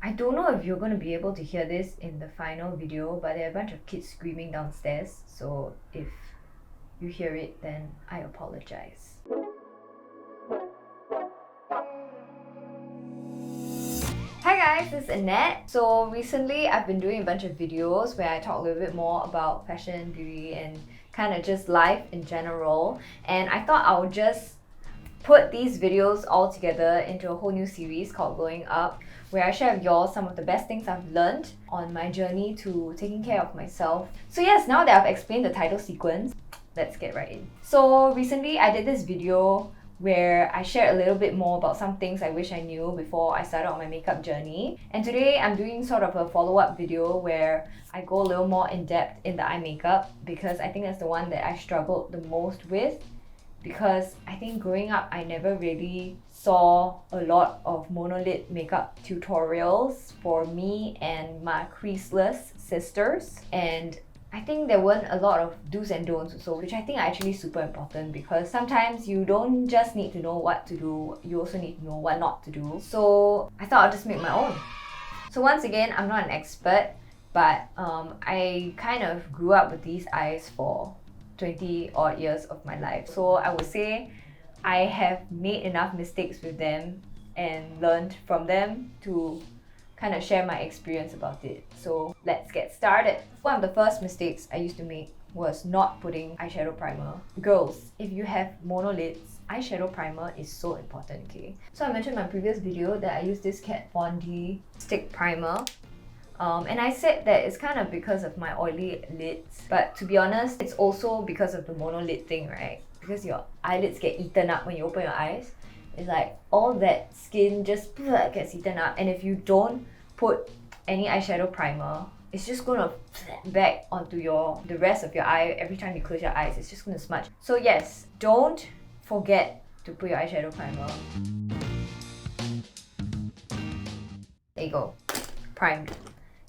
I don't know if you're going to be able to hear this in the final video, but there are a bunch of kids screaming downstairs, so if you hear it, then I apologize. Hi guys, this is Annette. So recently I've been doing a bunch of videos where I talk a little bit more about fashion, beauty, and kind of just life in general. And I thought I would just put these videos all together into a whole new series called Growing Up, where I share with y'all some of the best things I've learned on my journey to taking care of myself. So yes, now that I've explained the title sequence, let's get right in. So recently I did this video where I shared a little bit more about some things I wish I knew before I started on my makeup journey. And today I'm doing sort of a follow-up video where I go a little more in depth in the eye makeup, because I think that's the one that I struggled the most with. Because I think growing up, I never really saw a lot of monolid makeup tutorials for me and my creaseless sisters. And I think there weren't a lot of do's and don'ts also, which I think are actually super important, because sometimes you don't just need to know what to do, you also need to know what not to do. So I thought I'll just make my own. So once again, I'm not an expert, but I kind of grew up with these eyes for 20 odd years of my life. So I would say I have made enough mistakes with them and learned from them to kind of share my experience about it. So let's get started. One of the first mistakes I used to make was not putting eyeshadow primer. Girls, if you have monolids, eyeshadow primer is so important, okay? So I mentioned in my previous video that I use this Kat Von D stick primer. And I said that it's kind of because of my oily lids, but to be honest, it's also because of the monolid thing, right? Because your eyelids get eaten up when you open your eyes. It's like all that skin just gets eaten up, and if you don't put any eyeshadow primer, it's just gonna back onto the rest of your eye. Every time you close your eyes, it's just gonna smudge. So yes, don't forget to put your eyeshadow primer. There you go, primed.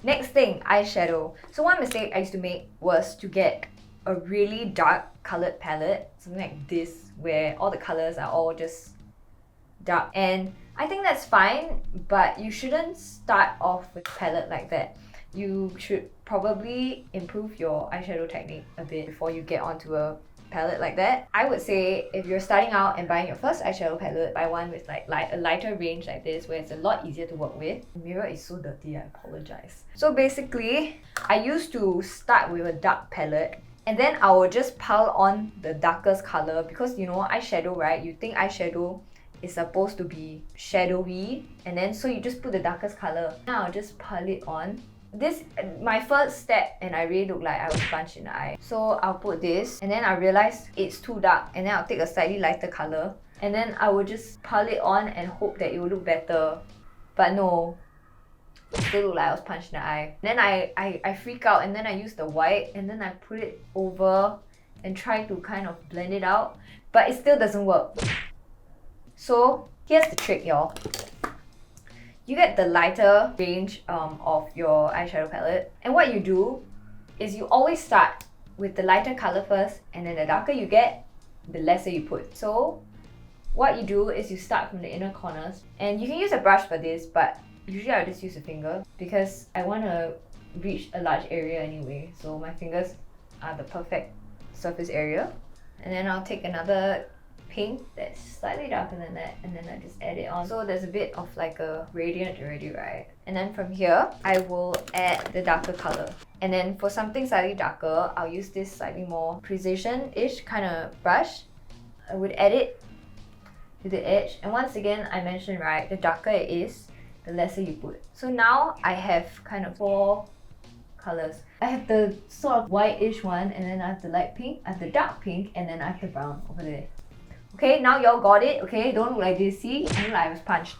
Next thing, eyeshadow. So one mistake I used to make was to get a really dark colored palette, something like this, where all the colors are all just dark. And I think that's fine, but you shouldn't start off with a palette like that. You should probably improve your eyeshadow technique a bit before you get onto a palette like that. I would say if you're starting out and buying your first eyeshadow palette, buy one with like a lighter range like this, where it's a lot easier to work with. The mirror is so dirty, I apologize. So basically, I used to start with a dark palette, and then I will just pile on the darkest color, because you know, eyeshadow, right? You think eyeshadow is supposed to be shadowy, and then so you just put the darkest color. Now I'll just pile it on. This, my first step, and I really look like I was punched in the eye. So I'll put this, and then I realized it's too dark, and then I'll take a slightly lighter color, and then I will just pile it on and hope that it will look better. But no, it still look like I was punched in the eye. And then I freak out, and then I use the white, and then I put it over and try to kind of blend it out, but it still doesn't work. So here's the trick, y'all. You get the lighter range of your eyeshadow palette, and what you do is you always start with the lighter color first, and then the darker you get, the lesser you put. So what you do is you start from the inner corners, and you can use a brush for this, but usually I'll just use a finger because I want to reach a large area anyway, so my fingers are the perfect surface area. And then I'll take another pink that's slightly darker than that, and then I just add it on. So there's a bit of like a gradient already, right? And then from here, I will add the darker color. And then for something slightly darker, I'll use this slightly more precision-ish kind of brush. I would add it to the edge. And once again, I mentioned, right, the darker it is, the lesser you put. So now I have kind of 4 colors. I have the sort of white-ish one, and then I have the light pink, I have the dark pink, and then I have the brown over there. Okay, now y'all got it, okay? Don't look like this, see? I look like I was punched.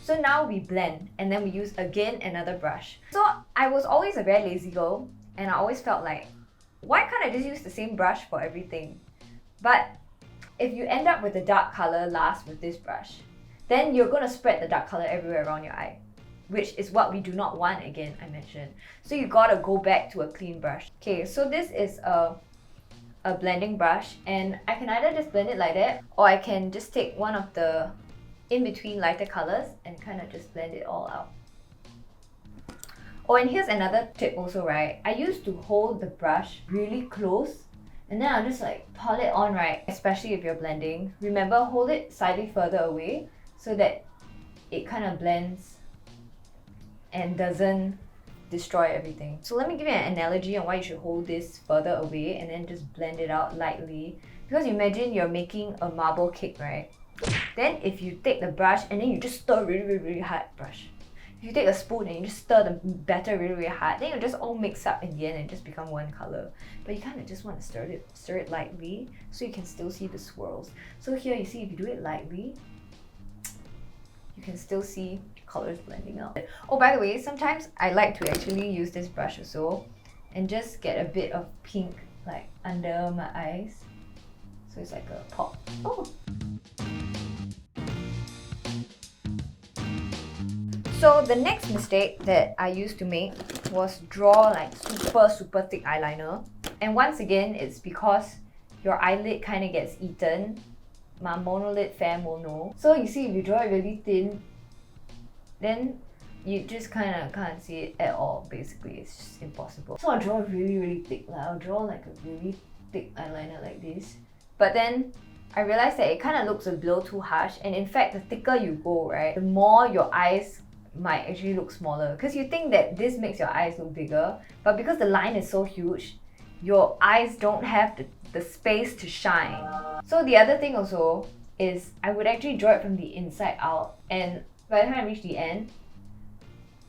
So now we blend, and then we use again another brush. So I was always a very lazy girl, and I always felt like, why can't I just use the same brush for everything? But if you end up with the dark color last with this brush, then you're gonna spread the dark color everywhere around your eye, which is what we do not want, again, I mentioned. So you gotta go back to a clean brush. Okay, so this is a a blending brush, and I can either just blend it like that, or I can just take one of the in-between lighter colors and kind of just blend it all out. Oh, and here's another tip also, right? I used to hold the brush really close, and then I'll just like pull it on, right? Especially if you're blending. Remember, hold it slightly further away so that it kind of blends and doesn't destroy everything. So let me give you an analogy on why you should hold this further away and then just blend it out lightly. Because imagine you're making a marble cake, right? Then if you take the brush and then you just stir really hard, if you take a spoon and you just stir the batter really hard, then it'll just all mix up in the end and just become one color. But you kind of just want to stir it lightly so you can still see the swirls. So here you see, if you do it lightly, you can still see colors blending out. Oh, by the way, sometimes I like to actually use this brush also and just get a bit of pink like under my eyes. So it's like a pop. Oh! So the next mistake that I used to make was draw like super thick eyeliner. And once again, it's because your eyelid kind of gets eaten. My monolid fam will know. So you see, if you draw it really thin, then you just kind of can't see it at all, basically. It's just impossible. So I'll draw really thick. Like I'll draw like a really thick eyeliner like this. But then I realized that it kind of looks a little too harsh, and in fact, the thicker you go, right, the more your eyes might actually look smaller. Because you think that this makes your eyes look bigger, but because the line is so huge, your eyes don't have the space to shine. So the other thing also is I would actually draw it from the inside out, and by the time I reach the end,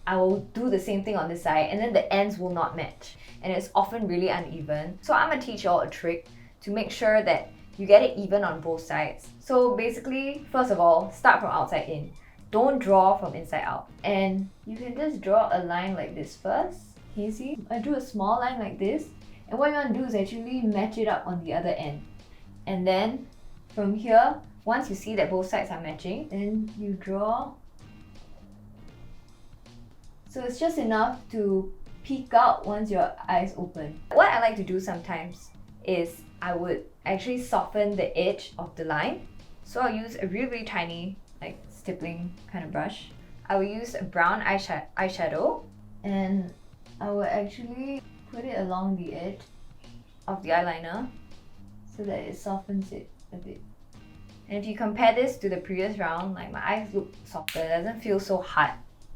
I will do the same thing on this side, and then the ends will not match, and it's often really uneven. So I'm gonna teach y'all a trick to make sure that you get it even on both sides. So basically, first of all, start from outside in. Don't draw from inside out. And you can just draw a line like this first. Can you see? I drew a small line like this, and what you want to do is actually match it up on the other end. And then from here, once you see that both sides are matching, then you draw. So it's just enough to peek out once your eyes open. What I like to do sometimes is I would actually soften the edge of the line. So I'll use a really tiny, like stippling kind of brush. I will use a brown eyeshadow, and I will actually put it along the edge of the eyeliner so that it softens it a bit. And if you compare this to the previous round, like my eyes look softer, it doesn't feel so hard,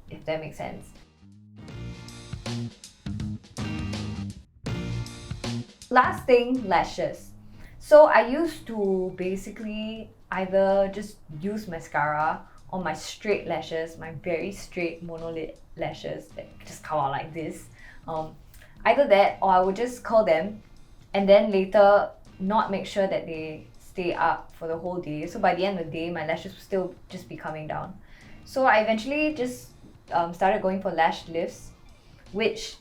if that makes sense. Last thing, lashes. So I used to basically either just use mascara on my straight lashes, my very straight monolid lashes that just come out like this. Either that, or I would just curl them and then later not make sure that they stay up for the whole day. So by the end of the day, my lashes will still just be coming down. So I eventually just started going for lash lifts, which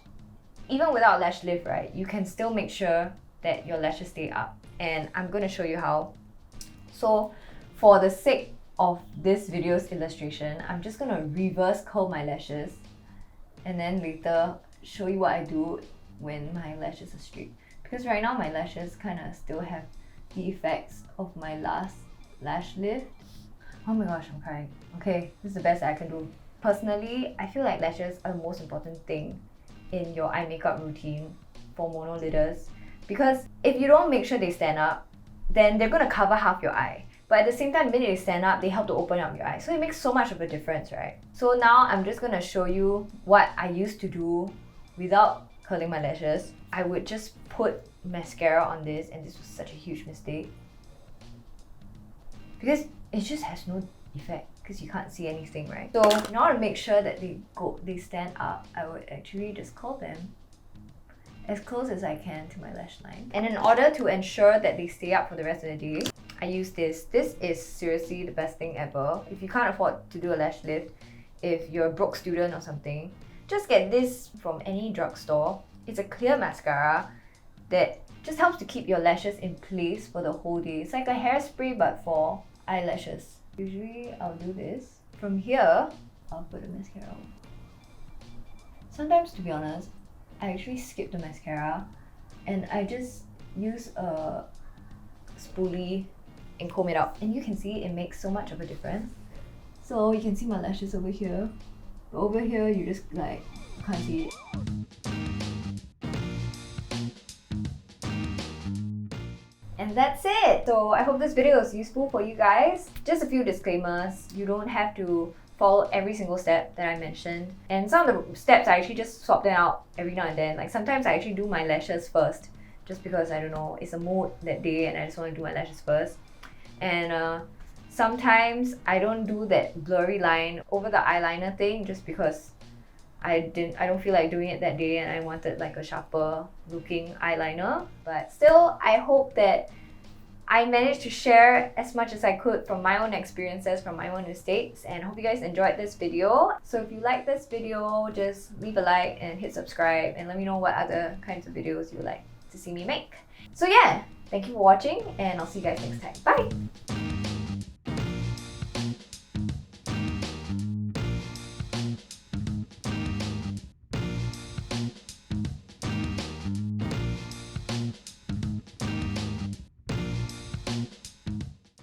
even without lash lift, right, you can still make sure that your lashes stay up. And I'm going to show you how. So for the sake of this video's illustration, I'm just going to reverse curl my lashes and then later show you what I do when my lashes are straight. Because right now my lashes kind of still have the effects of my last lash lift. Oh my gosh, I'm crying. Okay, this is the best I can do. Personally, I feel like lashes are the most important thing in your eye makeup routine for monoliders, because if you don't make sure they stand up, then they're going to cover half your eye. But at the same time, the minute they stand up, they help to open up your eye. So it makes so much of a difference, right? So now I'm just going to show you what I used to do without curling my lashes. I would just put mascara on this, and this was such a huge mistake because it just has no effect because you can't see anything, right? So in order to make sure that they stand up, I would actually just curl them as close as I can to my lash line. And in order to ensure that they stay up for the rest of the day, I use this. This is seriously the best thing ever. If you can't afford to do a lash lift, if you're a broke student or something, just get this from any drugstore. It's a clear mascara that just helps to keep your lashes in place for the whole day. It's like a hairspray but for eyelashes. Usually I'll do this. From here, I'll put the mascara on. Sometimes, to be honest, I actually skip the mascara and I just use a spoolie and comb it out. And you can see it makes so much of a difference. So you can see my lashes over here. But over here, you just like, can't see it. And that's it! So I hope this video is useful for you guys. Just a few disclaimers. You don't have to follow every single step that I mentioned. And some of the steps I actually just swap them out every now and then. Like sometimes I actually do my lashes first. Just because, I don't know, it's a mood that day and I just want to do my lashes first. And sometimes I don't do that blurry line over the eyeliner thing just because I don't feel like doing it that day and I wanted like a sharper looking eyeliner. But still, I hope that I managed to share as much as I could from my own experiences, from my own mistakes, and I hope you guys enjoyed this video. So if you like this video, just leave a like and hit subscribe and let me know what other kinds of videos you would like to see me make. So yeah, thank you for watching and I'll see you guys next time. Bye!